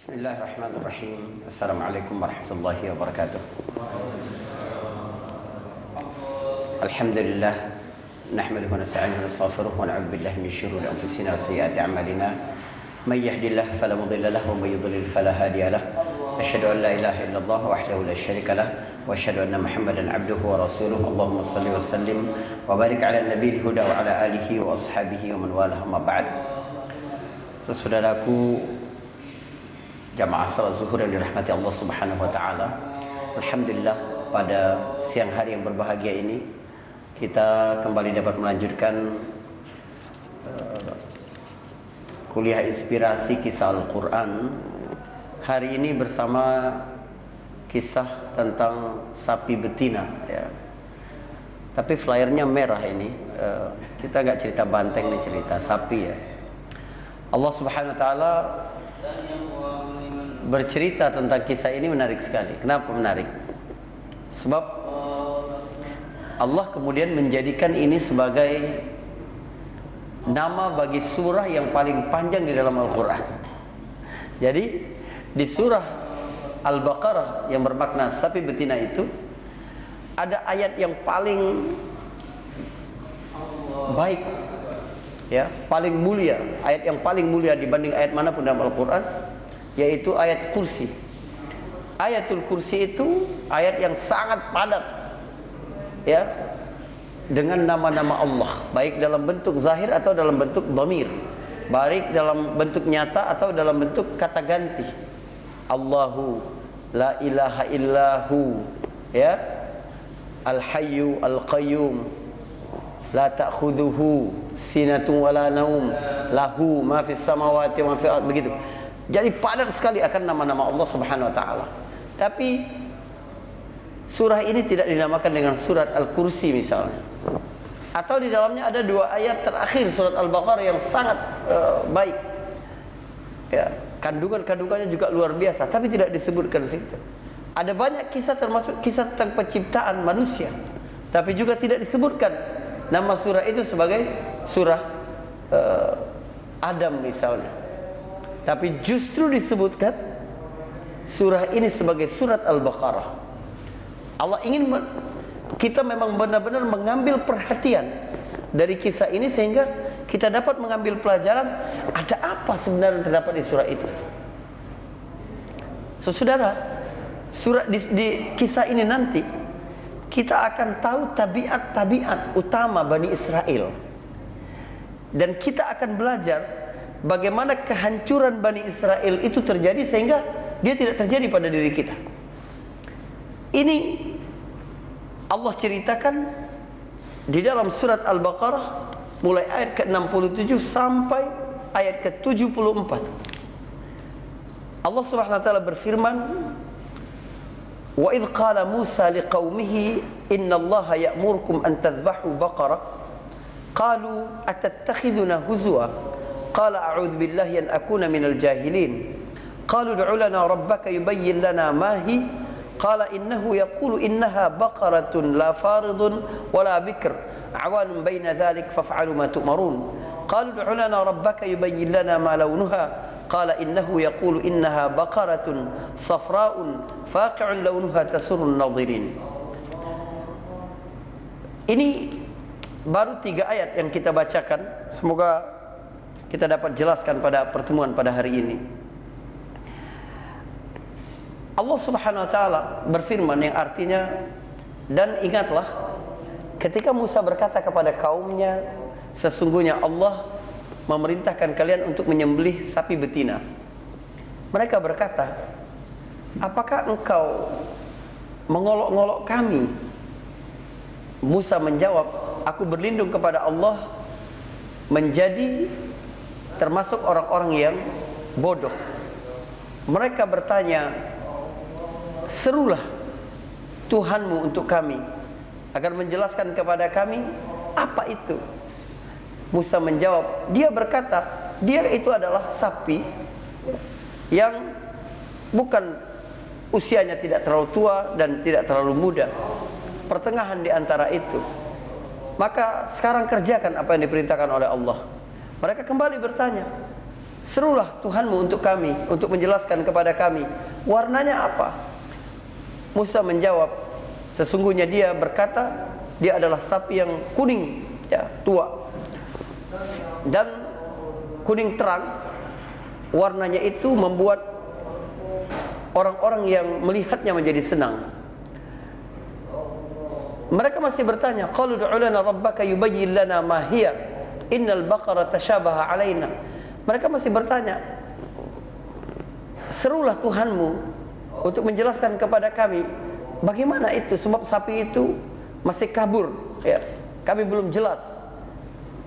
Bismillahirrahmanirrahim. Assalamualaikum warahmatullahi wabarakatuh. Alhamdulillah, nahmaduhu wa nasta'inuhu wa nastaghfiruh wa na'udzu billahi min syururi anfusina wa sayyiati a'malina. May yahdihillahu fala mudilla lahu wa may yudlil fala hadiya lahu. Asyhadu an la ilaha illallah wahdahu la syarika lahu wa asyhadu anna Muhammadan 'abduhu wa rasuluhu. Allahumma shalli wa sallim wa barik 'ala nabiyil huda wa 'ala alihi wa ashabihi wa man walah, amma ba'd. Saudaraku jamaah salat zuhur yang dirahmati Allah Subhanahu wa taala. Alhamdulillah, pada siang hari yang berbahagia ini kita kembali dapat melanjutkan kuliah inspirasi kisah Al-Qur'an. Hari ini bersama kisah tentang sapi betina ya. Tapi flyernya merah ini. Kita nggak cerita banteng, ini cerita sapi ya. Allah Subhanahu wa taala bercerita tentang kisah ini menarik sekali. Kenapa menarik? Sebab Allah kemudian menjadikan ini sebagai nama bagi surah yang paling panjang di dalam Al-Quran. Jadi di surah Al-Baqarah yang bermakna sapi betina itu ada ayat yang paling baik ya, paling mulia, ayat yang paling mulia dibanding ayat manapun dalam Al-Quran, yaitu ayat kursi. Ayatul kursi itu ayat yang sangat padat ya, dengan nama-nama Allah, baik dalam bentuk zahir atau dalam bentuk dhamir, baik dalam bentuk nyata atau dalam bentuk kata ganti. Allahu la ilaha illahu ya, al-hayyu al-qayyum, la ta'khudhuhu sinatun wala naum, lahu ma fis samawati wa ma fil ardh, begitu. Jadi padat sekali akan nama-nama Allah Subhanahu wa taala. Tapi surah ini tidak dinamakan dengan surat Al-Kursi misalnya. Atau di dalamnya ada dua ayat terakhir surat Al-Baqarah yang sangat baik. Ya, kandungannya juga luar biasa, tapi tidak disebutkan di situ. Ada banyak kisah, termasuk kisah tentang penciptaan manusia, tapi juga tidak disebutkan nama surah itu sebagai surah Adam misalnya. Tapi justru disebutkan surah ini sebagai surat Al-Baqarah. Allah ingin kita memang benar-benar mengambil perhatian dari kisah ini sehingga kita dapat mengambil pelajaran ada apa sebenarnya yang terdapat di surah itu. So, saudara, surah di kisah ini nanti kita akan tahu tabiat-tabiat utama Bani Israel. Dan kita akan belajar bagaimana kehancuran Bani Israel itu terjadi sehingga dia tidak terjadi pada diri kita. Ini Allah ceritakan di dalam surat Al-Baqarah mulai ayat ke-67 sampai ayat ke-74. Allah Subhanahu wa taala berfirman, "Wa idh qala Musa liqaumihi innallaha ya'murukum an tadhbahu baqarah qalu atattakhidhuna huzwa qala a'udzu billahi an akuna minal jahilin qalu ud'u lana rabbaka yubayyin lana ma hi qala innahu yaqulu innaha baqaratun la faridun wala bikr awanun baina dhalik faf'alu ma tu'marun qalu ud'u lana rabbaka yubayyin lana ma lawnuha qala innahu yaqulu innaha baqaratun safra'un faqi'un lawnuha tasurrun nadhirin." Ini baru 3 ayat yang kita bacakan. Semoga kita dapat jelaskan pada pertemuan pada hari ini. Allah Subhanahu wa taala berfirman yang artinya, dan ingatlah ketika Musa berkata kepada kaumnya, sesungguhnya Allah memerintahkan kalian untuk menyembelih sapi betina. Mereka berkata, apakah engkau mengolok-ngolok kami? Musa menjawab, aku berlindung kepada Allah menjadi termasuk orang-orang yang bodoh. Mereka bertanya, serulah Tuhanmu untuk kami agar menjelaskan kepada kami apa itu. Musa menjawab, dia berkata, dia itu adalah sapi yang bukan usianya tidak terlalu tua dan tidak terlalu muda, pertengahan di antara itu. Maka sekarang kerjakan apa yang diperintahkan oleh Allah. Mereka kembali bertanya, serulah Tuhanmu untuk kami, untuk menjelaskan kepada kami warnanya apa. Musa menjawab, sesungguhnya dia berkata, dia adalah sapi yang kuning, ya, tua dan kuning terang. Warnanya itu membuat orang-orang yang melihatnya menjadi senang. Mereka masih bertanya, qalu ud'u lana rabbaka yubayyin lana ma hiya innal baqara tashabaha alaina. Mereka masih bertanya, serulah Tuhanmu untuk menjelaskan kepada kami bagaimana itu, sebab sapi itu masih kabur, ya, kami belum jelas.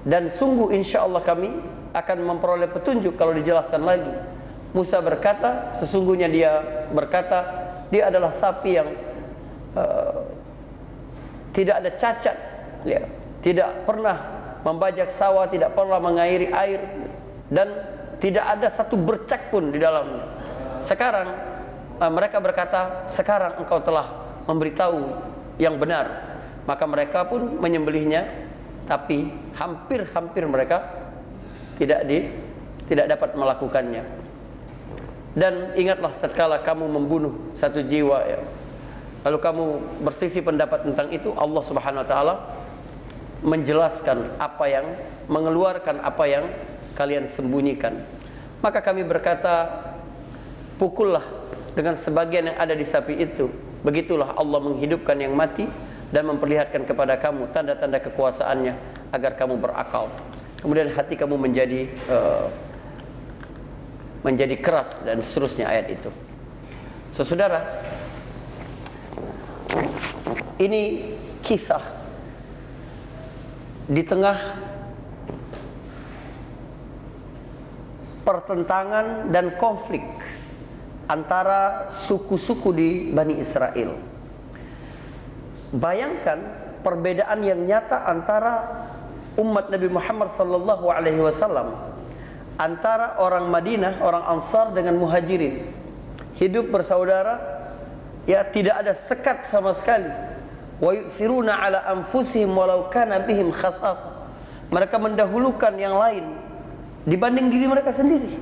Dan sungguh insya Allah kami akan memperoleh petunjuk kalau dijelaskan lagi. Musa berkata, sesungguhnya dia berkata, dia adalah sapi yang tidak ada cacat, ya, tidak pernah membajak sawah, tidak pernah mengairi air, dan tidak ada satu bercak pun di dalamnya. Sekarang mereka berkata, sekarang engkau telah memberitahu yang benar. Maka mereka pun menyembelihnya, tapi hampir mereka tidak dapat melakukannya. Dan ingatlah tatkala kamu membunuh satu jiwa, ya, lalu kamu berselisih pendapat tentang itu, Allah Subhanahu wa taala menjelaskan apa yang, mengeluarkan apa yang kalian sembunyikan. Maka kami berkata, pukullah dengan sebagian yang ada di sapi itu. Begitulah Allah menghidupkan yang mati dan memperlihatkan kepada kamu tanda-tanda kekuasaannya agar kamu berakal. Kemudian hati kamu menjadi keras, dan seterusnya ayat itu. Saudara, ini kisah di tengah pertentangan dan konflik antara suku-suku di Bani Israel. Bayangkan perbedaan yang nyata antara umat Nabi Muhammad sallallahu alaihi wasallam, antara orang Madinah, orang Ansar dengan Muhajirin. Hidup bersaudara, ya, tidak ada sekat sama sekali. Wa yu'thiruna ala anfusihim walau kana bihim khasasah. Mereka mendahulukan yang lain dibanding diri mereka sendiri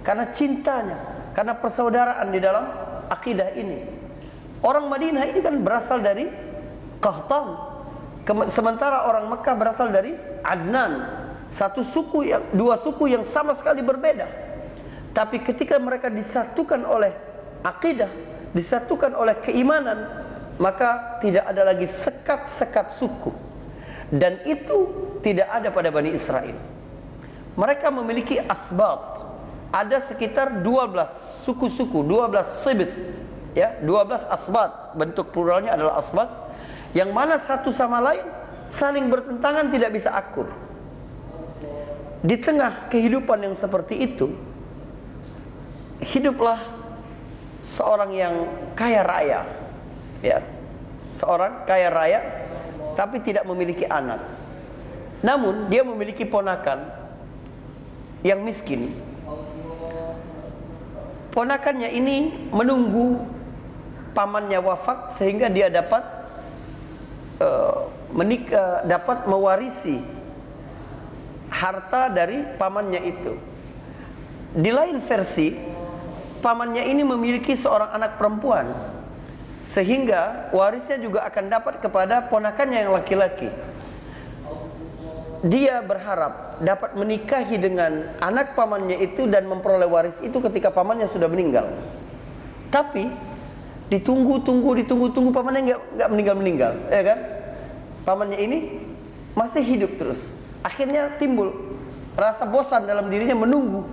karena cintanya, karena persaudaraan di dalam akidah ini. Orang Madinah ini kan berasal dari Qahtan, sementara orang Mekah berasal dari Adnan. Satu suku yang, dua suku yang sama sekali berbeda. Tapi ketika mereka disatukan oleh akidah, disatukan oleh keimanan, maka tidak ada lagi sekat-sekat suku. Dan itu tidak ada pada Bani Israel. Mereka memiliki asbat. Ada sekitar 12 suku-suku, 12 sibit, ya, 12 asbat. Bentuk pluralnya adalah asbat, yang mana satu sama lain saling bertentangan, tidak bisa akur. Di tengah kehidupan yang seperti itu, hiduplah seorang yang kaya raya, ya, seorang kaya raya, tapi tidak memiliki anak. Namun dia memiliki ponakan yang miskin. Ponakannya ini menunggu pamannya wafat sehingga dia dapat dapat mewarisi harta dari pamannya itu. Di lain versi, pamannya ini memiliki seorang anak perempuan, sehingga warisnya juga akan dapat kepada ponakannya yang laki-laki. Dia berharap dapat menikahi dengan anak pamannya itu dan memperoleh waris itu ketika pamannya sudah meninggal. Tapi ditunggu pamannya nggak meninggal, ya kan? Pamannya ini masih hidup terus. Akhirnya timbul rasa bosan dalam dirinya menunggu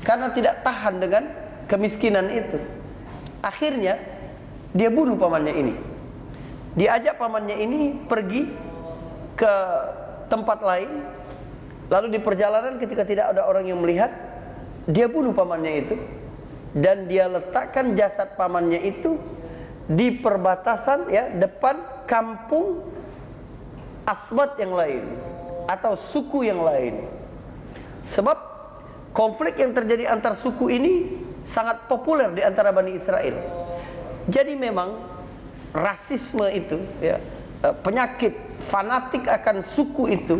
karena tidak tahan dengan kemiskinan itu. Akhirnya dia bunuh pamannya ini. Diajak pamannya ini pergi ke tempat lain, lalu di perjalanan ketika tidak ada orang yang melihat, dia bunuh pamannya itu, dan dia letakkan jasad pamannya itu di perbatasan, ya, depan kampung asbat yang lain atau suku yang lain. Sebab konflik yang terjadi antar suku ini sangat populer di antara Bani Israel. Jadi memang rasisme itu, ya, penyakit fanatik akan suku itu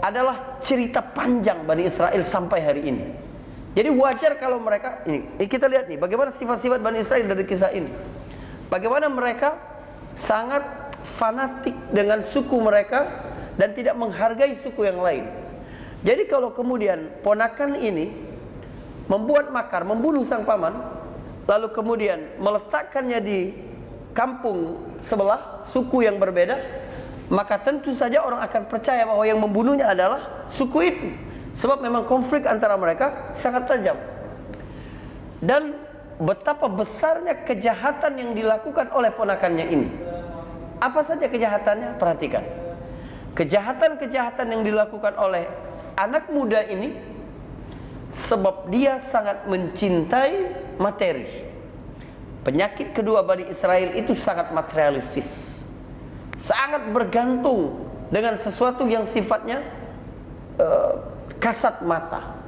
adalah cerita panjang Bani Israel sampai hari ini. Jadi wajar kalau mereka ini kita lihat nih bagaimana sifat-sifat Bani Israil dari kisah ini. Bagaimana mereka sangat fanatik dengan suku mereka dan tidak menghargai suku yang lain. Jadi kalau kemudian ponakan ini membuat makar, membunuh sang paman, lalu kemudian meletakkannya di kampung sebelah, suku yang berbeda, maka tentu saja orang akan percaya bahwa yang membunuhnya adalah suku itu. Sebab memang konflik antara mereka sangat tajam. Dan betapa besarnya kejahatan yang dilakukan oleh ponakannya ini. Apa saja kejahatannya? Perhatikan. Kejahatan-kejahatan yang dilakukan oleh anak muda ini, sebab dia sangat mencintai materi. Penyakit kedua Bani Israil itu sangat materialistis, sangat bergantung dengan sesuatu yang sifatnya kasat mata.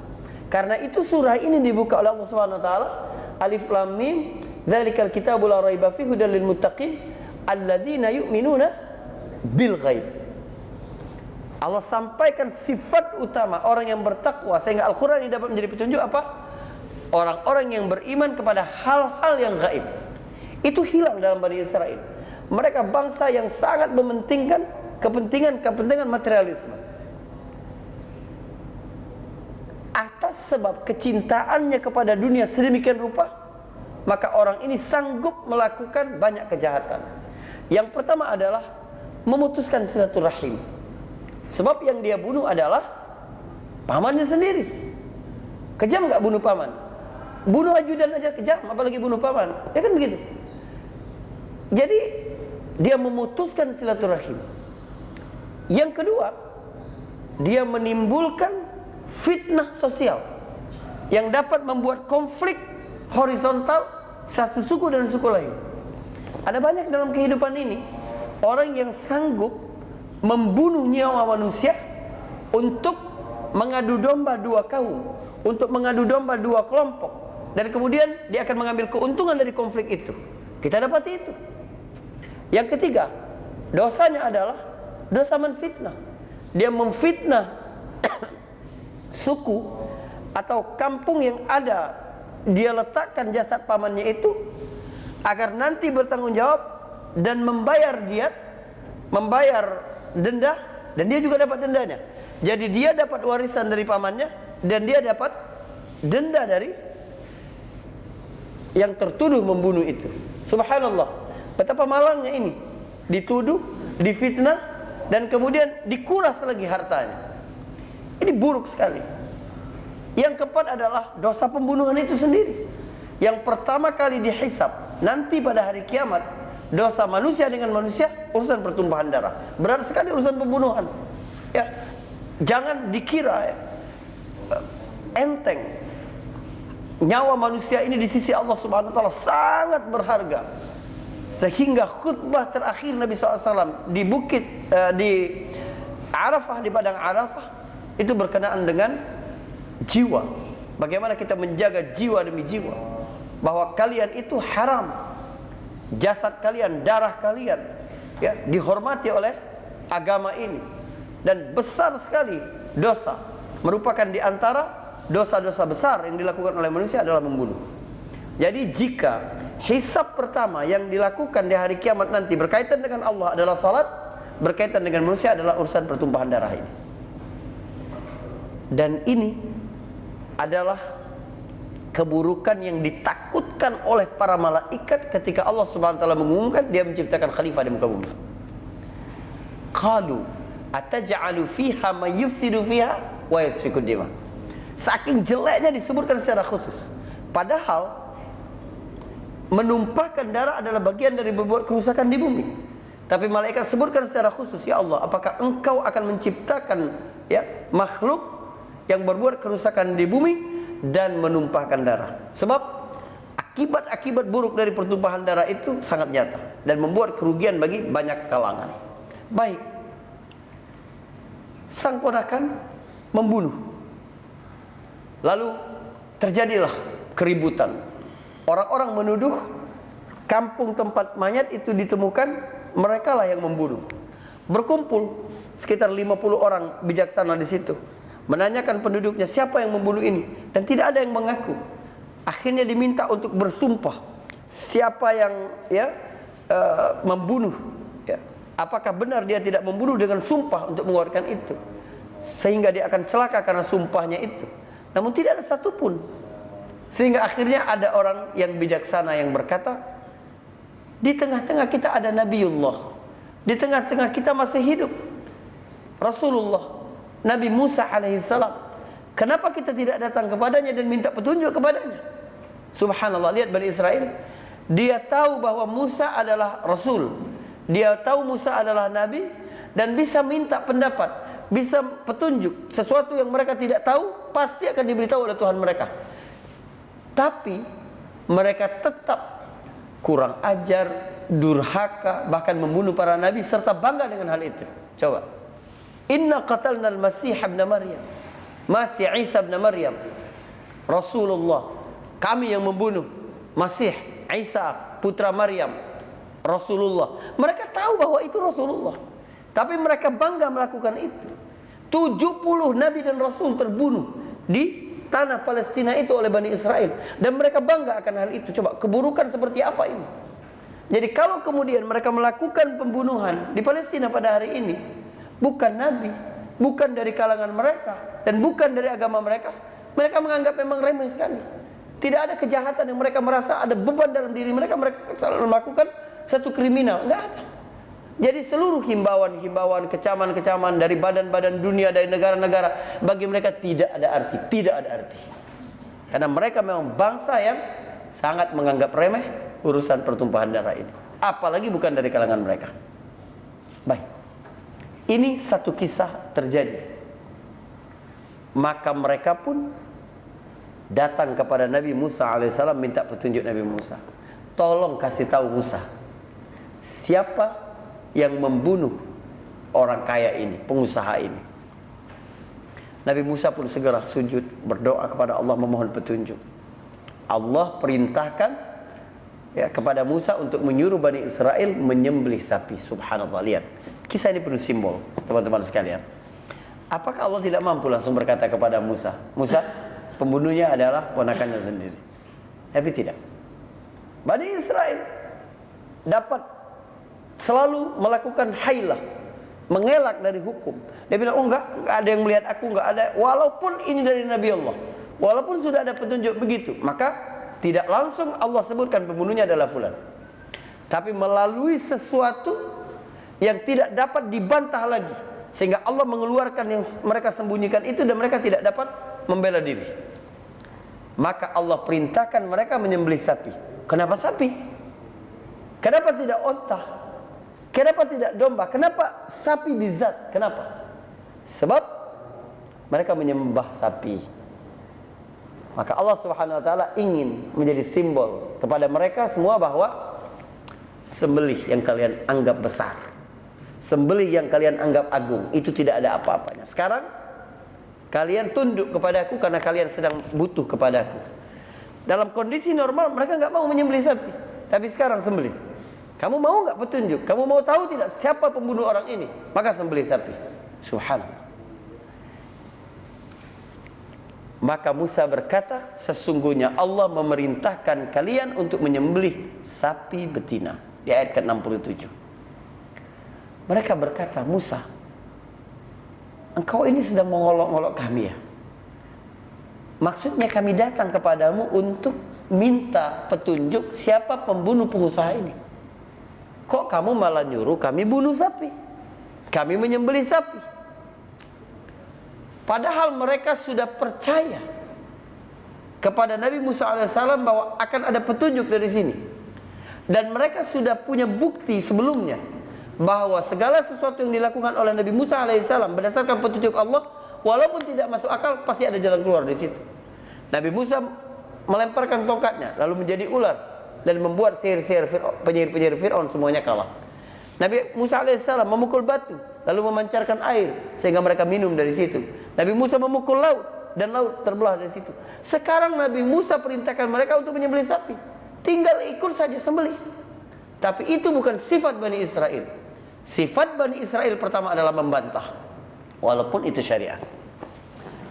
Karena itu surah ini dibuka oleh Allah Subhanahu wa taala, Alif Lam Mim, dzalikal kitabu la raiba fihi hudal lil muttaqin alladzina yu'minuna bil ghaib. Allah sampaikan sifat utama orang yang bertakwa, sehingga Al-Qur'an ini dapat menjadi petunjuk apa? Orang-orang yang beriman kepada hal-hal yang gaib. Itu hilang dalam Bani Israil. Mereka bangsa yang sangat mementingkan kepentingan materialisme. Atas sebab kecintaannya kepada dunia sedemikian rupa, maka orang ini sanggup melakukan banyak kejahatan. Yang pertama adalah memutuskan silaturahim. Sebab yang dia bunuh adalah pamannya sendiri. Kejam nggak bunuh paman? Bunuh ajudan aja kejam, apalagi bunuh paman. Ya kan begitu. Jadi dia memutuskan silaturahim. Yang kedua, dia menimbulkan fitnah sosial yang dapat membuat konflik horizontal satu suku dan suku lain. Ada banyak dalam kehidupan ini orang yang sanggup membunuh nyawa manusia untuk mengadu domba dua kaum, untuk mengadu domba dua kelompok, dan kemudian dia akan mengambil keuntungan dari konflik itu. Kita dapati itu. Yang ketiga, dosanya adalah dosa menfitnah. Dia memfitnah suku atau kampung yang ada, dia letakkan jasad pamannya itu agar nanti bertanggung jawab dan membayar diat, membayar denda, dan dia juga dapat dendanya. Jadi dia dapat warisan dari pamannya dan dia dapat denda dari yang tertuduh membunuh itu. Subhanallah, betapa malangnya ini. Dituduh, difitnah, dan kemudian dikuras lagi hartanya. Ini buruk sekali. Yang keempat adalah dosa pembunuhan itu sendiri. Yang pertama kali dihisab nanti pada hari kiamat, dosa manusia dengan manusia, urusan pertumpahan darah. Berat sekali urusan pembunuhan. Ya, jangan dikira enteng. Nyawa manusia ini di sisi Allah Subhanahu wa taala sangat berharga. Sehingga khutbah terakhir Nabi SAW di bukit di Arafah, di padang Arafah, itu berkenaan dengan jiwa. Bagaimana kita menjaga jiwa demi jiwa. Bahwa kalian itu haram, jasad kalian, darah kalian, ya, dihormati oleh agama ini. Dan besar sekali dosa, merupakan di antara dosa-dosa besar yang dilakukan oleh manusia adalah membunuh. Jadi jika hisab pertama yang dilakukan di hari kiamat nanti berkaitan dengan Allah adalah salat, berkaitan dengan manusia adalah urusan pertumpahan darah ini. Dan ini adalah keburukan yang ditakutkan oleh para malaikat ketika Allah Subhanahu wa taala mengumumkan dia menciptakan khalifah di muka bumi. Qalu ataj'alu fiha may yufsidu fiha wa yasfiku dima. Saking jeleknya disebutkan secara khusus. Padahal menumpahkan darah adalah bagian dari berbuat kerusakan di bumi. Tapi malaikat sebutkan secara khusus, ya Allah, apakah engkau akan menciptakan makhluk yang berbuat kerusakan di bumi dan menumpahkan darah? Sebab akibat-akibat buruk dari pertumpahan darah itu sangat nyata dan membuat kerugian bagi banyak kalangan. Baik, sang ponakan membunuh, lalu terjadilah keributan. Orang-orang menuduh kampung tempat mayat itu ditemukan, mereka lah yang membunuh. Berkumpul sekitar 50 orang bijaksana di situ, menanyakan penduduknya siapa yang membunuh ini, dan tidak ada yang mengaku. Akhirnya diminta untuk bersumpah. Siapa yang membunuh, apakah benar dia tidak membunuh dengan sumpah untuk mengeluarkan itu, sehingga dia akan celaka karena sumpahnya itu. Namun tidak ada satupun. Sehingga akhirnya ada orang yang bijaksana yang berkata, di tengah-tengah kita ada Nabiullah, di tengah-tengah kita masih hidup Rasulullah, Nabi Musa alaihissalam. Kenapa kita tidak datang kepadanya dan minta petunjuk kepadanya? Subhanallah, lihat Bani Israel. Dia tahu bahwa Musa adalah Rasul, dia tahu Musa adalah Nabi, dan bisa minta pendapat, bisa petunjuk. Sesuatu yang mereka tidak tahu pasti akan diberitahu oleh Tuhan mereka. Tapi mereka tetap kurang ajar, durhaka, bahkan membunuh para nabi serta bangga dengan hal itu. Coba. Inna qatalna al-Masih ibn Maryam. Masih Isa ibn Maryam. Rasulullah. Kami yang membunuh Masih Isa putra Maryam, Rasulullah. Mereka tahu bahwa itu Rasulullah, tapi mereka bangga melakukan itu. 70 nabi dan rasul terbunuh di tanah Palestina itu oleh Bani Israel, dan mereka bangga akan hal itu. Coba keburukan seperti apa ini. Jadi kalau kemudian mereka melakukan pembunuhan di Palestina pada hari ini, bukan nabi, bukan dari kalangan mereka, dan bukan dari agama mereka, mereka menganggap memang remeh sekali. Tidak ada kejahatan yang mereka merasa ada beban dalam diri mereka, mereka selalu melakukan satu kriminal. Enggak ada. Jadi seluruh himbauan, kecaman-kecaman dari badan-badan dunia, dari negara-negara, bagi mereka tidak ada arti, tidak ada arti. Karena mereka memang bangsa yang sangat menganggap remeh urusan pertumpahan darah ini. Apalagi bukan dari kalangan mereka. Baik. Ini satu kisah terjadi. Maka mereka pun datang kepada Nabi Musa alaihissalam minta petunjuk. Nabi Musa, tolong kasih tahu Musa, siapa yang membunuh orang kaya ini, pengusaha ini. Nabi Musa pun segera sujud berdoa kepada Allah memohon petunjuk. Allah perintahkan kepada Musa untuk menyuruh Bani Israel menyembelih sapi. Subhanallah, lihat. Kisah ini penuh simbol, teman-teman sekalian. Apakah Allah tidak mampu langsung berkata kepada Musa, Musa, pembunuhnya adalah ponakannya sendiri? Tapi tidak. Bani Israel dapat selalu melakukan hailah, mengelak dari hukum. Dia bilang, oh enggak ada yang melihat aku, enggak ada. Walaupun ini dari Nabi Allah, walaupun sudah ada petunjuk begitu, maka tidak langsung Allah sebutkan pembunuhnya adalah fulan. Tapi melalui sesuatu yang tidak dapat dibantah lagi, sehingga Allah mengeluarkan yang mereka sembunyikan itu dan mereka tidak dapat membela diri. Maka Allah perintahkan mereka menyembelih sapi. Kenapa sapi? Kenapa tidak onta? Kenapa tidak domba? Kenapa sapi bizat? Kenapa? Sebab mereka menyembah sapi. Maka Allah Subhanahu wa taala ingin menjadi simbol kepada mereka semua bahwa sembelih yang kalian anggap besar, sembelih yang kalian anggap agung, itu tidak ada apa-apanya. Sekarang kalian tunduk kepadaku karena kalian sedang butuh kepadaku. Dalam kondisi normal mereka nggak mau menyembelih sapi, tapi sekarang sembelih. Kamu mau nggak petunjuk? Kamu mau tahu tidak siapa pembunuh orang ini? Maka sembelih sapi. Subhanallah. Maka Musa berkata, sesungguhnya Allah memerintahkan kalian untuk menyembelih sapi betina. Di ayat ke-67. Mereka berkata, Musa, engkau ini sedang mengolok-olok kami ya? Maksudnya kami datang kepadamu untuk minta petunjuk siapa pembunuh pengusaha ini. Kok kamu malah nyuruh kami bunuh sapi? Kami menyembelih sapi. Padahal mereka sudah percaya kepada Nabi Musa alaihissalam bahwa akan ada petunjuk dari sini. Dan mereka sudah punya bukti sebelumnya bahwa segala sesuatu yang dilakukan oleh Nabi Musa alaihissalam berdasarkan petunjuk Allah, walaupun tidak masuk akal, pasti ada jalan keluar di situ. Nabi Musa melemparkan tongkatnya lalu menjadi ular dan membuat penyihir-penyihir Fir'aun semuanya kalah. Nabi Musa alaihissalam memukul batu lalu memancarkan air sehingga mereka minum dari situ. Nabi Musa memukul laut dan laut terbelah dari situ. Sekarang Nabi Musa perintahkan mereka untuk menyembelih sapi. Tinggal ikut saja sembelih. Tapi itu bukan sifat Bani Israel. Sifat Bani Israel pertama adalah membantah, walaupun itu syariat.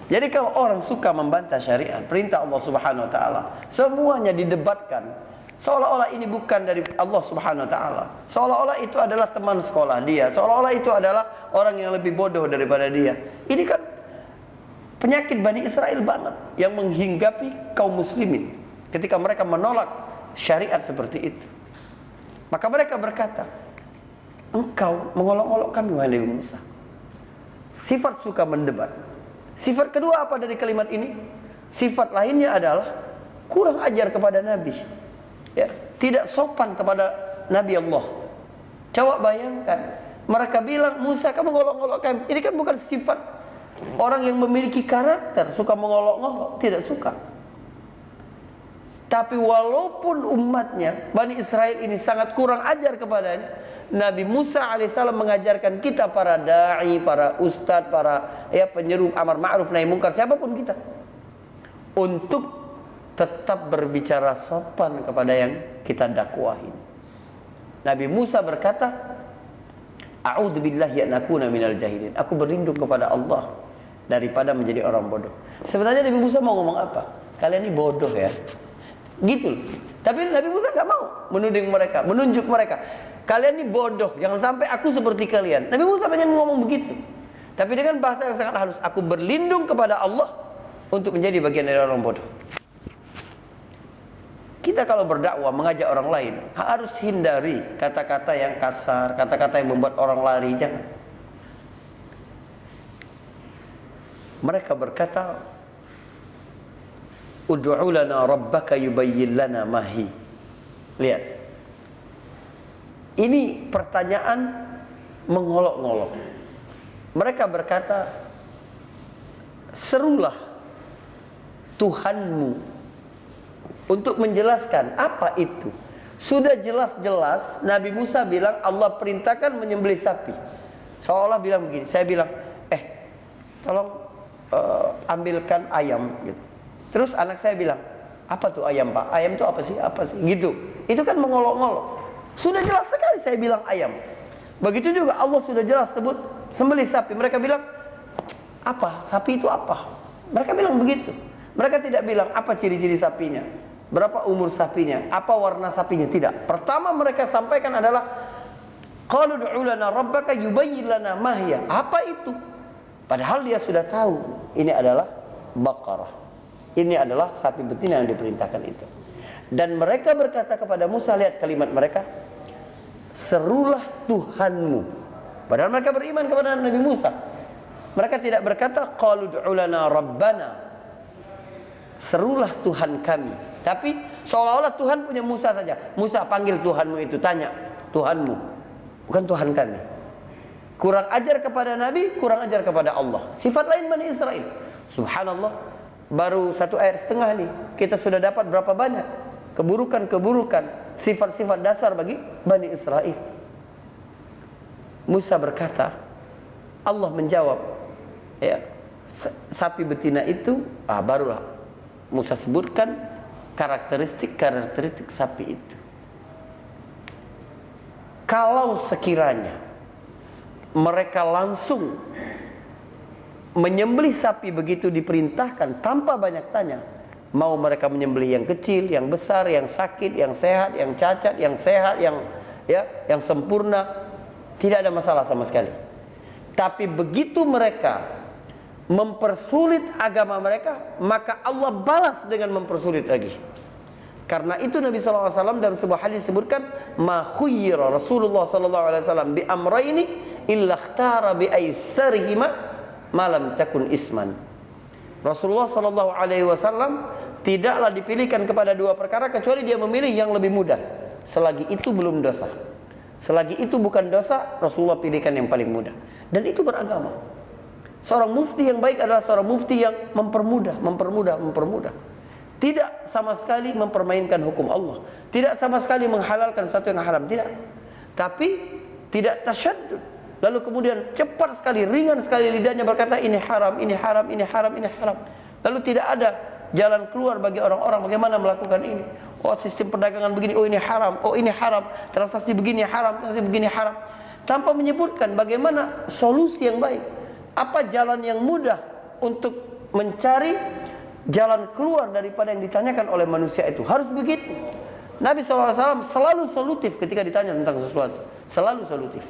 Jadi kalau orang suka membantah syariat, perintah Allah Subhanahu wa taala, semuanya didebatkan, seolah-olah ini bukan dari Allah Subhanahu wa taala. Seolah-olah itu adalah teman sekolah dia, seolah-olah itu adalah orang yang lebih bodoh daripada dia. Ini kan penyakit Bani Israel banget yang menghinggapi kaum muslimin ketika mereka menolak syariat seperti itu. Maka mereka berkata, engkau mengolok-olok kami wahai Nabi Musa. Sifat suka mendebat. Sifat kedua apa dari kalimat ini? Sifat lainnya adalah kurang ajar kepada Nabi, ya, tidak sopan kepada Nabi Allah. Coba bayangkan, mereka bilang, Musa kamu ngolok-ngolok kami. Ini kan bukan sifat orang yang memiliki karakter, suka mengolok-ngolok, tidak suka. Tapi walaupun umatnya Bani Israel ini sangat kurang ajar kepadanya, Nabi Musa alaihissalam mengajarkan kita para da'i, para ustadz, para penyeru amar ma'ruf nahi mungkar, siapapun kita, untuk tetap berbicara sopan kepada yang kita dakwahi. Nabi Musa berkata, a'udzubillahi an akuna minal jahilin. Aku berlindung kepada Allah daripada menjadi orang bodoh. Sebenarnya Nabi Musa mau ngomong apa? Kalian ini bodoh ya. Gitu loh. Tapi Nabi Musa gak mau menuding mereka, menunjuk mereka. Kalian ini bodoh, jangan sampai aku seperti kalian. Nabi Musa pengen ngomong begitu, tapi dengan bahasa yang sangat halus. Aku berlindung kepada Allah untuk menjadi bagian dari orang bodoh. Kita kalau berdakwah mengajak orang lain harus hindari kata-kata yang kasar, kata-kata yang membuat orang lari. Jangan. Mereka berkata, ud'u lana rabbaka yubayyin lana mahi. Lihat, ini pertanyaan mengolok-ngolok. Mereka berkata, serulah Tuhanmu untuk menjelaskan apa itu. Sudah jelas-jelas Nabi Musa bilang Allah perintahkan menyembelih sapi. Seolah bilang begini, saya bilang, tolong ambilkan ayam gitu. Terus anak saya bilang, apa tuh ayam Pak? Ayam itu apa sih? Apa sih? Gitu. Itu kan mengolok-ngolok. Sudah jelas sekali saya bilang ayam. Begitu juga Allah sudah jelas sebut sembelih sapi. Mereka bilang, apa? Sapi itu apa? Mereka bilang begitu. Mereka tidak bilang apa ciri-ciri sapinya, berapa umur sapinya, apa warna sapinya. Tidak. Pertama mereka sampaikan adalah, qalu ud'u lana rabbaka yubayyin lana ma hiya. Apa itu? Padahal dia sudah tahu ini adalah Baqarah. Ini adalah sapi betina yang diperintahkan itu. Dan mereka berkata kepada Musa, lihat kalimat mereka, serulah Tuhanmu. Padahal mereka beriman kepada Nabi Musa. Mereka tidak berkata qalu ud'u lana rabbana, serulah Tuhan kami. Tapi seolah-olah Tuhan punya Musa saja. Musa panggil Tuhanmu itu, tanya Tuhanmu, bukan Tuhan kami. Kurang ajar kepada Nabi, kurang ajar kepada Allah. Sifat lain Bani Israel. Subhanallah, baru 1 ayat setengah nih, kita sudah dapat berapa banyak keburukan-keburukan, sifat-sifat dasar bagi Bani Israel. Musa berkata, Allah menjawab, ya, sapi betina itu, barulah Musa sebutkan karakteristik sapi itu. Kalau sekiranya mereka langsung menyembelih sapi begitu diperintahkan tanpa banyak tanya, mau mereka menyembelih yang kecil, yang besar, yang sakit, yang sehat, yang cacat, yang sehat, yang sempurna, tidak ada masalah sama sekali. Tapi begitu mereka mempersulit agama mereka, maka Allah balas dengan mempersulit lagi. Karena itu Nabi SAW dalam sebuah hadis disebutkan, ma khuyyira Rasulullah SAW bi amrayni illa ikhtara bi aisarihima malam takun isman. Rasulullah SAW tidaklah dipilihkan kepada 2 perkara kecuali dia memilih yang lebih mudah, selagi itu belum dosa. Selagi itu bukan dosa, Rasulullah pilihkan yang paling mudah. Dan itu beragama. Seorang mufti yang baik adalah seorang mufti yang mempermudah. Tidak sama sekali mempermainkan hukum Allah, tidak sama sekali menghalalkan sesuatu yang haram, tidak. Tapi tidak tasyaddud. Lalu kemudian cepat sekali, ringan sekali lidahnya berkata ini haram, ini haram, ini haram, ini haram. Lalu tidak ada jalan keluar bagi orang-orang bagaimana melakukan ini. Oh, sistem perdagangan begini, oh ini haram, oh ini haram, transaksi begini haram, transaksi begini haram. Tanpa menyebutkan bagaimana solusi yang baik, apa jalan yang mudah untuk mencari jalan keluar daripada yang ditanyakan oleh manusia itu. Harus begitu. Nabi SAW selalu solutif ketika ditanya tentang sesuatu. Selalu solutif.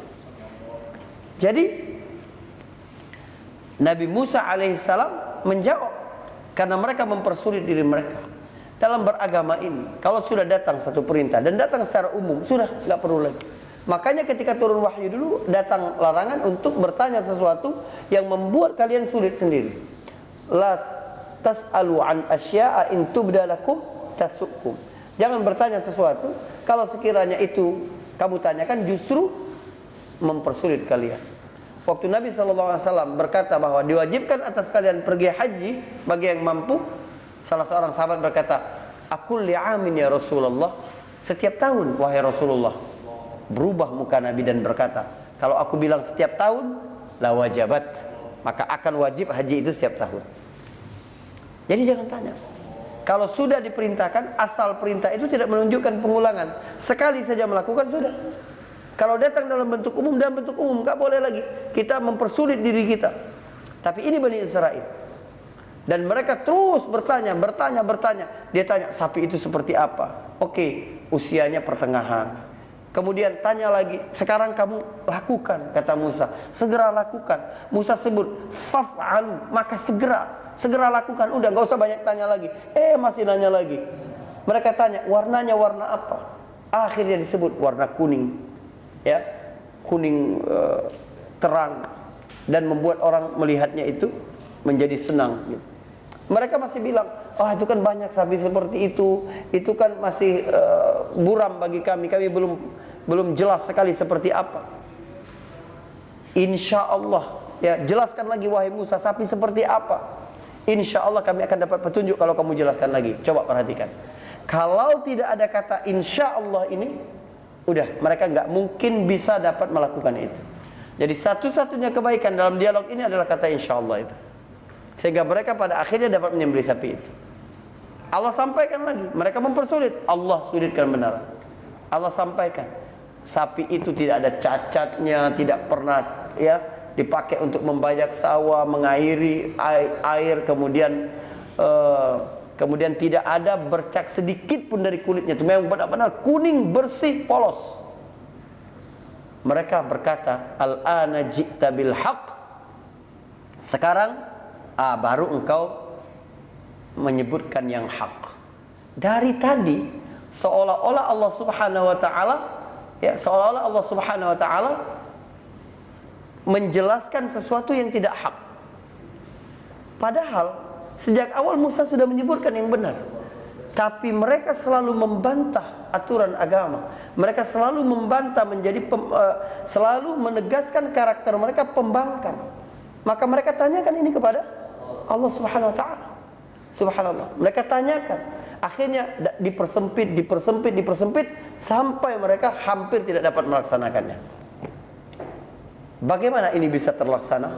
Jadi Nabi Musa alaihissalam menjawab, karena mereka mempersulit diri mereka dalam beragama ini. Kalau sudah datang satu perintah dan datang secara umum, sudah nggak perlu lagi. Makanya ketika turun wahyu dulu datang larangan untuk bertanya sesuatu yang membuat kalian sulit sendiri. La tas'alu an asya'a in tubda lakum tasukum. Jangan bertanya sesuatu kalau sekiranya itu kamu tanyakan justru mempersulit kalian. Waktu Nabi SAW berkata bahwa diwajibkan atas kalian pergi haji bagi yang mampu, salah seorang sahabat berkata, "Aqul li'amin ya Rasulullah." Setiap tahun wahai Rasulullah. Berubah muka Nabi dan berkata, kalau aku bilang setiap tahun, la wajabat, maka akan wajib haji itu setiap tahun. Jadi jangan tanya. Kalau sudah diperintahkan, asal perintah itu tidak menunjukkan pengulangan. Sekali saja melakukan sudah. Kalau datang dalam bentuk umum, nggak boleh lagi. Kita mempersulit diri kita. Tapi ini Bani Israel. Dan mereka terus bertanya. Dia tanya, sapi itu seperti apa? Oke, usianya pertengahan. Kemudian tanya lagi, sekarang kamu lakukan, kata Musa. Segera lakukan. Musa sebut, faf'alu, maka segera lakukan. Udah, nggak usah banyak tanya lagi. Masih nanya lagi. Mereka tanya, warnanya warna apa? Akhirnya disebut warna kuning. Ya, kuning terang, dan membuat orang melihatnya itu menjadi senang. Mereka masih bilang, itu kan banyak sapi seperti itu kan masih buram bagi kami belum jelas sekali seperti apa. Insya Allah, ya, jelaskan lagi wahai Musa, sapi seperti apa? Insya Allah kami akan dapat petunjuk kalau kamu jelaskan lagi. Coba perhatikan, kalau tidak ada kata insya Allah ini, udah, mereka nggak mungkin bisa dapat melakukan itu. Jadi satu-satunya kebaikan dalam dialog ini adalah kata insya Allah itu. Sehingga mereka pada akhirnya dapat menyembelih sapi itu. Allah sampaikan lagi, mereka mempersulit, Allah sulitkan benar. Allah sampaikan, sapi itu tidak ada cacatnya, tidak pernah ya dipakai untuk membajak sawah, mengairi air, kemudian tidak ada bercak sedikit pun dari kulitnya. Itu memang benar-benar kuning, bersih, polos. Mereka berkata, al-ana ji'ta bil haqq. Sekarang baru engkau menyebutkan yang hak. Dari tadi seolah-olah Allah Subhanahu wa taala menjelaskan sesuatu yang tidak hak. Padahal sejak awal Musa sudah menyebutkan yang benar. Tapi mereka selalu membantah aturan agama. Mereka selalu membantah, selalu menegaskan karakter mereka pembangkang. Maka mereka tanyakan ini kepada Allah Subhanahu wa taala. Subhanallah. Mereka tanyakan. Akhirnya dipersempit sampai mereka hampir tidak dapat melaksanakannya. Bagaimana ini bisa terlaksana?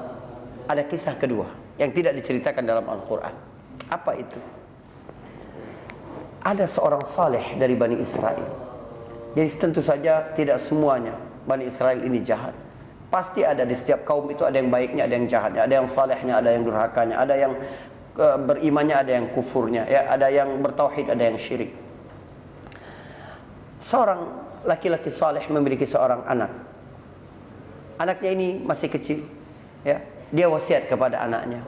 Ada kisah kedua yang tidak diceritakan dalam Al-Quran. Apa itu? Ada seorang saleh dari Bani Israel. Jadi tentu saja tidak semuanya Bani Israel ini jahat. Pasti ada di setiap kaum itu ada yang baiknya, ada yang jahatnya, ada yang salehnya, ada yang durhakanya, ada yang berimannya, ada yang kufurnya, ya, ada yang bertauhid, ada yang syirik. Seorang laki-laki saleh memiliki seorang anak. Anaknya ini masih kecil, ya. Dia wasiat kepada anaknya,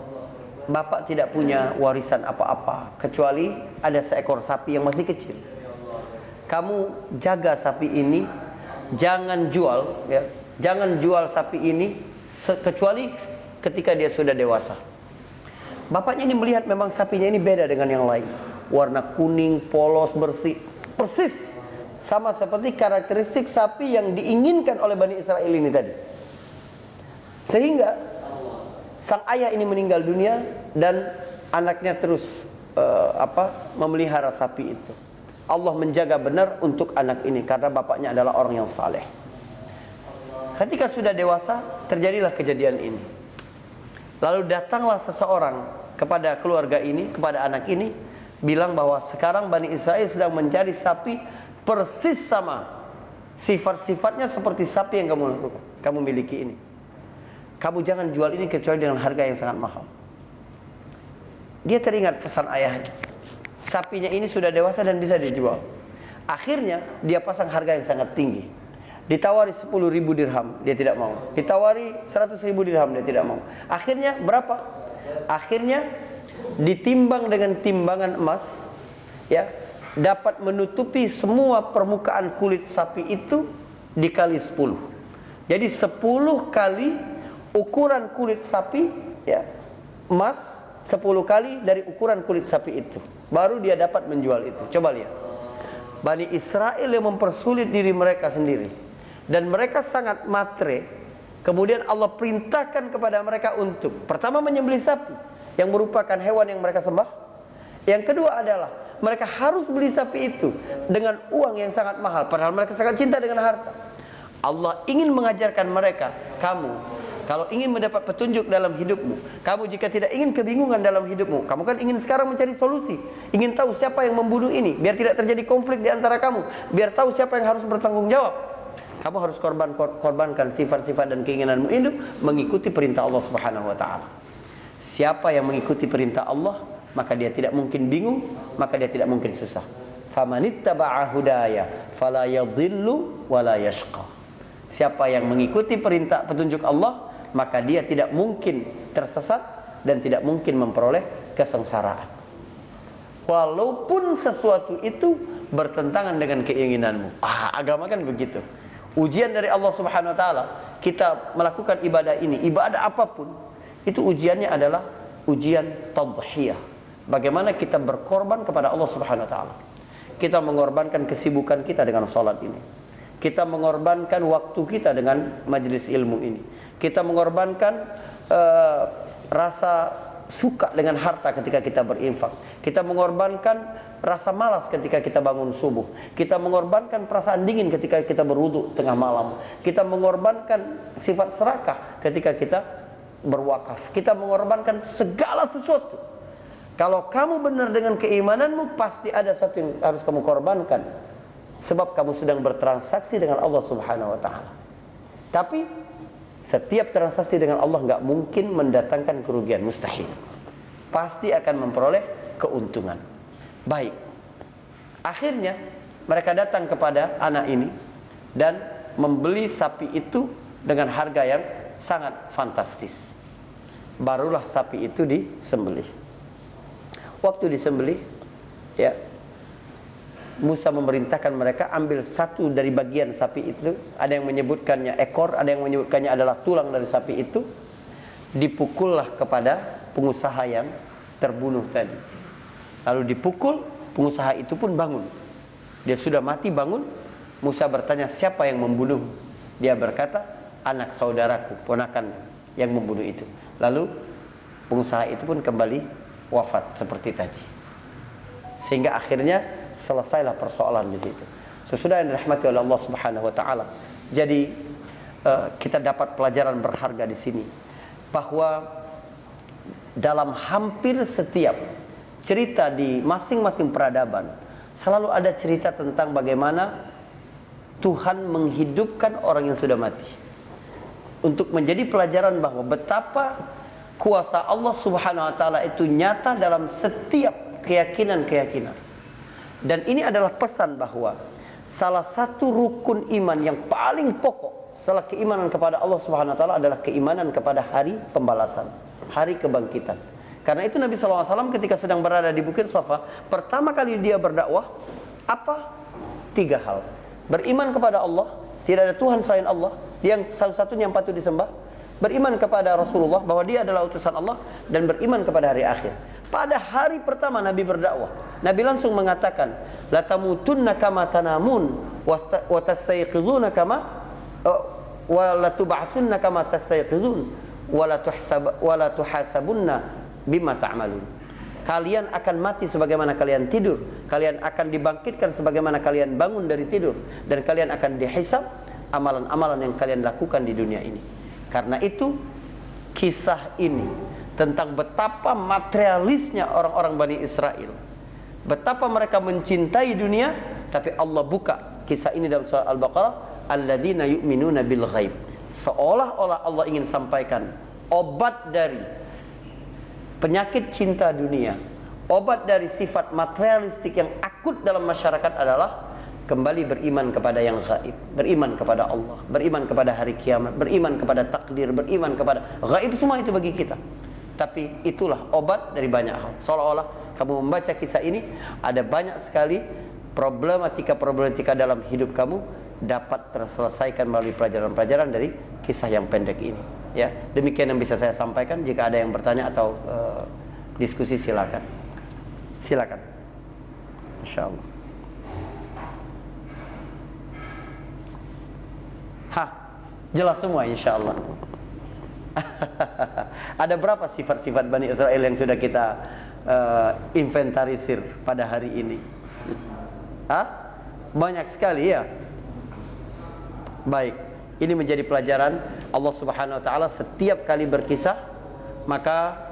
bapak tidak punya warisan apa-apa kecuali ada seekor sapi yang masih kecil. Kamu jaga sapi ini, jangan jual, ya. Jangan jual sapi ini kecuali ketika dia sudah dewasa. Bapaknya ini melihat memang sapinya ini beda dengan yang lain. Warna kuning, polos, bersih, persis sama seperti karakteristik sapi yang diinginkan oleh Bani Israel ini tadi. Sehingga sang ayah ini meninggal dunia dan anaknya terus memelihara sapi itu. Allah menjaga benar untuk anak ini karena bapaknya adalah orang yang saleh. Ketika sudah dewasa, terjadilah kejadian ini. Lalu datanglah seseorang kepada keluarga ini, kepada anak ini, bilang bahwa sekarang Bani Israel sedang mencari sapi persis sama sifat-sifatnya seperti sapi yang kamu miliki ini. Kamu jangan jual ini kecuali dengan harga yang sangat mahal. Dia teringat pesan ayahnya. Sapinya ini sudah dewasa dan bisa dijual. Akhirnya dia pasang harga yang sangat tinggi. Ditawari 10.000 dirham, dia tidak mau. Ditawari 100.000 dirham, dia tidak mau. Akhirnya berapa? Akhirnya ditimbang dengan timbangan emas, ya, dapat menutupi semua permukaan kulit sapi itu dikali 10. Jadi 10 kali ukuran kulit sapi, ya, emas 10 kali dari ukuran kulit sapi itu, baru dia dapat menjual itu. Coba lihat, Bani Israel yang mempersulit diri mereka sendiri, dan mereka sangat matre. Kemudian Allah perintahkan kepada mereka untuk pertama menyembelih sapi yang merupakan hewan yang mereka sembah. Yang kedua adalah mereka harus beli sapi itu dengan uang yang sangat mahal, padahal mereka sangat cinta dengan harta. Allah ingin mengajarkan mereka, kamu kalau ingin mendapat petunjuk dalam hidupmu, kamu jika tidak ingin kebingungan dalam hidupmu, kamu kan ingin sekarang mencari solusi, ingin tahu siapa yang membunuh ini, biar tidak terjadi konflik di antara kamu, biar tahu siapa yang harus bertanggung jawab. Kamu harus korbankan sifat-sifat dan keinginanmu itu mengikuti perintah Allah Subhanahu wa taala. Siapa yang mengikuti perintah Allah, maka dia tidak mungkin bingung, maka dia tidak mungkin susah. Famanittaba'a hudaya fala yadhillu wala yashqa. Siapa yang mengikuti perintah petunjuk Allah, maka dia tidak mungkin tersesat dan tidak mungkin memperoleh kesengsaraan. Walaupun sesuatu itu bertentangan dengan keinginanmu. Agama kan begitu. Ujian dari Allah Subhanahu wa taala, kita melakukan ibadah ini, ibadah apapun, itu ujiannya adalah ujian tadhiyah. Bagaimana kita berkorban kepada Allah Subhanahu wa taala. Kita mengorbankan kesibukan kita dengan salat ini. Kita mengorbankan waktu kita dengan majelis ilmu ini. Kita mengorbankan rasa suka dengan harta ketika kita berinfak. Kita mengorbankan rasa malas ketika kita bangun subuh. Kita mengorbankan perasaan dingin ketika kita berwudu tengah malam. Kita mengorbankan sifat serakah ketika kita berwakaf. Kita mengorbankan segala sesuatu. Kalau kamu benar dengan keimananmu, pasti ada sesuatu yang harus kamu korbankan. Sebab kamu sedang bertransaksi dengan Allah Subhanahu wa taala. Tapi setiap transaksi dengan Allah enggak mungkin mendatangkan kerugian, mustahil. Pasti akan memperoleh keuntungan. Baik. Akhirnya mereka datang kepada anak ini dan membeli sapi itu dengan harga yang sangat fantastis. Barulah sapi itu disembelih. Waktu disembelih, ya, Musa memerintahkan mereka ambil satu dari bagian sapi itu. Ada yang menyebutkannya ekor, ada yang menyebutkannya adalah tulang dari sapi itu. Dipukullah kepada pengusaha yang terbunuh tadi. Lalu dipukul, pengusaha itu pun bangun. Dia sudah mati bangun. Musa bertanya, siapa yang membunuh? Dia berkata, anak saudaraku, ponakan yang membunuh itu. Lalu pengusaha itu pun kembali wafat seperti tadi. Sehingga akhirnya selesailah persoalan di situ. Sesudah yang dirahmati oleh Allah Subhanahu wa taala. Jadi kita dapat pelajaran berharga di sini bahwa dalam hampir setiap cerita di masing-masing peradaban selalu ada cerita tentang bagaimana Tuhan menghidupkan orang yang sudah mati. Untuk menjadi pelajaran bahwa betapa kuasa Allah Subhanahu wa taala itu nyata dalam setiap keyakinan-keyakinan. Dan ini adalah pesan bahwa salah satu rukun iman yang paling pokok setelah keimanan kepada Allah Subhanahu wa taala adalah keimanan kepada hari pembalasan, hari kebangkitan. Karena itu Nabi SAW ketika sedang berada di Bukit Safa, pertama kali dia berdakwah apa? 3 hal. Beriman kepada Allah, tidak ada Tuhan selain Allah, dia yang satu-satunya yang patut disembah. Beriman kepada Rasulullah bahwa dia adalah utusan Allah, dan beriman kepada hari akhir. Pada hari pertama Nabi berdakwah, Nabi langsung mengatakan, la tamutunna kama tanamun wa tastayqizuna kama wa la tub'atsunna kama tastayqizun wa la tuhasabunna bima ta'malun. Kalian akan mati sebagaimana kalian tidur, kalian akan dibangkitkan sebagaimana kalian bangun dari tidur, dan kalian akan dihisab amalan-amalan yang kalian lakukan di dunia ini. Karena itu kisah ini tentang betapa materialisnya orang-orang Bani Israel, betapa mereka mencintai dunia, tapi Allah buka kisah ini dalam surah Al-Baqarah, alladzina yu'minuna bil ghaib. Seolah-olah Allah ingin sampaikan obat dari penyakit cinta dunia, obat dari sifat materialistik yang akut dalam masyarakat adalah kembali beriman kepada yang gaib, beriman kepada Allah, beriman kepada hari kiamat, beriman kepada takdir, beriman kepada gaib. Semua itu bagi kita. Tapi itulah obat dari banyak hal. Seolah-olah kamu membaca kisah ini, ada banyak sekali problematika dalam hidup kamu dapat terselesaikan melalui pelajaran-pelajaran dari kisah yang pendek ini. Ya, demikian yang bisa saya sampaikan. Jika ada yang bertanya atau diskusi, silakan. Silakan. Insyaallah. Jelas semua insyaallah. Ada berapa sifat-sifat Bani Israel yang sudah kita inventarisir pada hari ini? Banyak sekali ya. Baik, ini menjadi pelajaran. Allah Subhanahu wa taala setiap kali berkisah, maka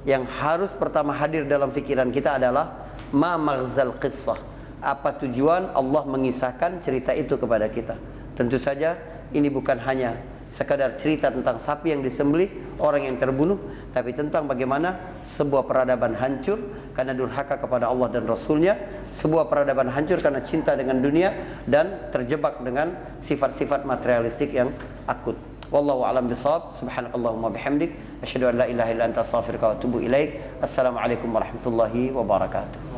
yang harus pertama hadir dalam pikiran kita adalah ma maghzal qissah. Apa tujuan Allah mengisahkan cerita itu kepada kita? Tentu saja ini bukan hanya sekadar cerita tentang sapi yang disembelih, orang yang terbunuh, tapi tentang bagaimana sebuah peradaban hancur karena durhaka kepada Allah dan Rasulnya, sebuah peradaban hancur karena cinta dengan dunia dan terjebak dengan sifat-sifat materialistik yang akut. Wallahu a'lam bishawab. Subhanakallahumma bihamdik, asyhadu an la ilaha illa anta, astaghfiruka wa atubu ilaik. Assalamualaikum warahmatullahi wabarakatuh.